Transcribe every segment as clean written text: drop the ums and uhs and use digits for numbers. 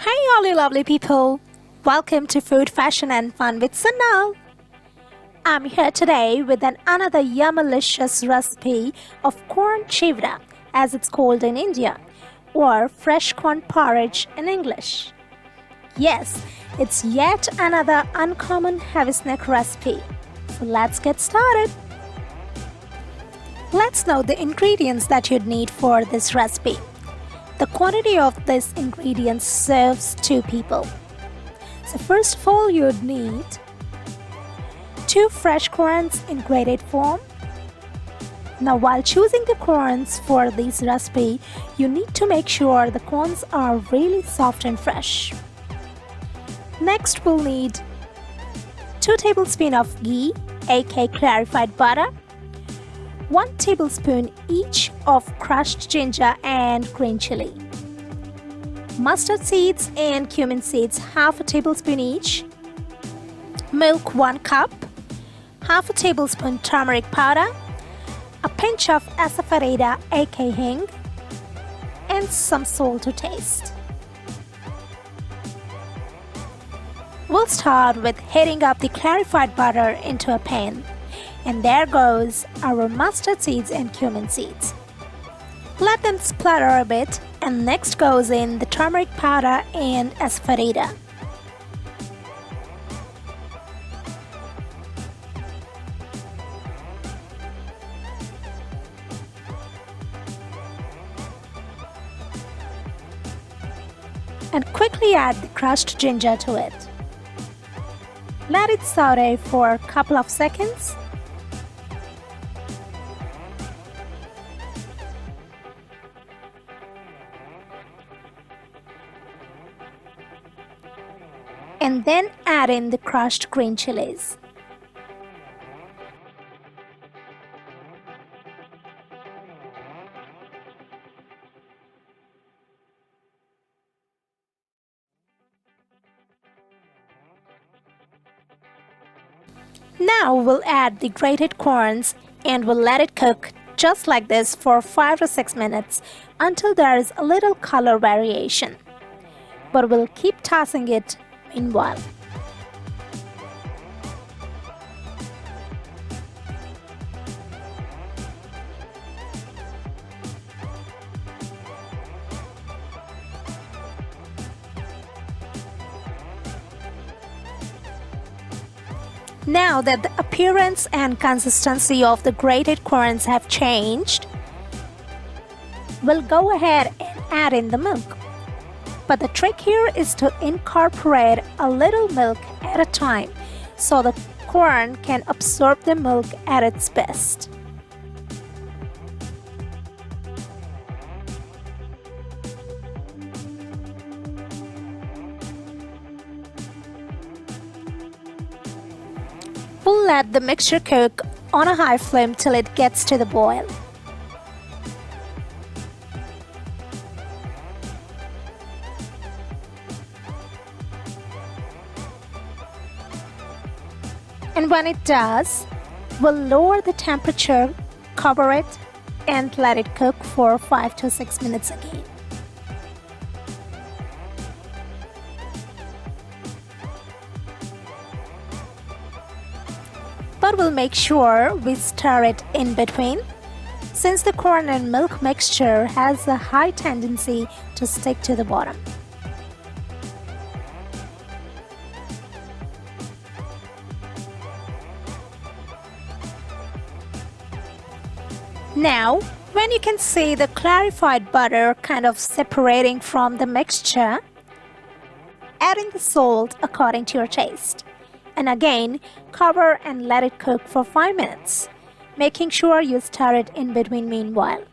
Hey all you lovely people! Welcome to Food, Fashion and Fun with Sonal. I'm here today with another yummalicious recipe of corn chivda, as it's called in India, or fresh corn porridge in English. Yes, it's yet another uncommon heavy snack recipe. So let's get started. Let's know the ingredients that you'd need for this recipe. The quantity of this ingredient serves 2 people. So first of all, you'd need 2 fresh corns in grated form. Now while choosing the corns for this recipe, you need to make sure the corns are really soft and fresh. Next we'll need 2 tablespoons of ghee, aka clarified butter, 1 tablespoon each of crushed ginger and green chili, mustard seeds and cumin seeds half a tablespoon each, milk 1 cup, half a tablespoon turmeric powder, a pinch of asafoetida aka hing, and some salt to taste. We'll start with heating up the clarified butter into a pan. And there goes our mustard seeds and cumin seeds. Let them splatter a bit, and next goes in the turmeric powder and asafoetida. And quickly add the crushed ginger to it. Let it saute for a couple of seconds. And then add in the crushed green chilies. Now we'll add the grated corns and we'll let it cook just like this for 5 to 6 minutes until there is a little color variation. But we'll keep tossing it meanwhile. Now that the appearance and consistency of the grated corns have changed, we'll go ahead and add in the milk. But the trick here is to incorporate a little milk at a time so the corn can absorb the milk at its best. We'll let the mixture cook on a high flame till it gets to the boil. And when it does, we'll lower the temperature, cover it, and let it cook for 5 to 6 minutes again. But we'll make sure we stir it in between, since the corn and milk mixture has a high tendency to stick to the bottom. Now, when you can see the clarified butter kind of separating from the mixture, add in the salt according to your taste. And again, cover and let it cook for 5 minutes, making sure you stir it in between meanwhile.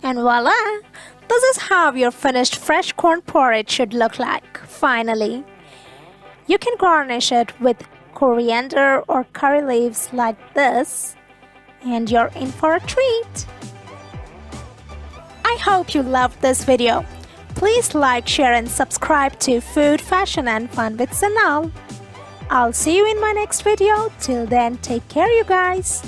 And voila! This is how your finished fresh corn porridge should look like, finally. You can garnish it with coriander or curry leaves like this, and you're in for a treat. I hope you loved this video. Please like, share and subscribe to Food, Fashion and Fun with Sonal. I'll see you in my next video. Till then, take care, you guys.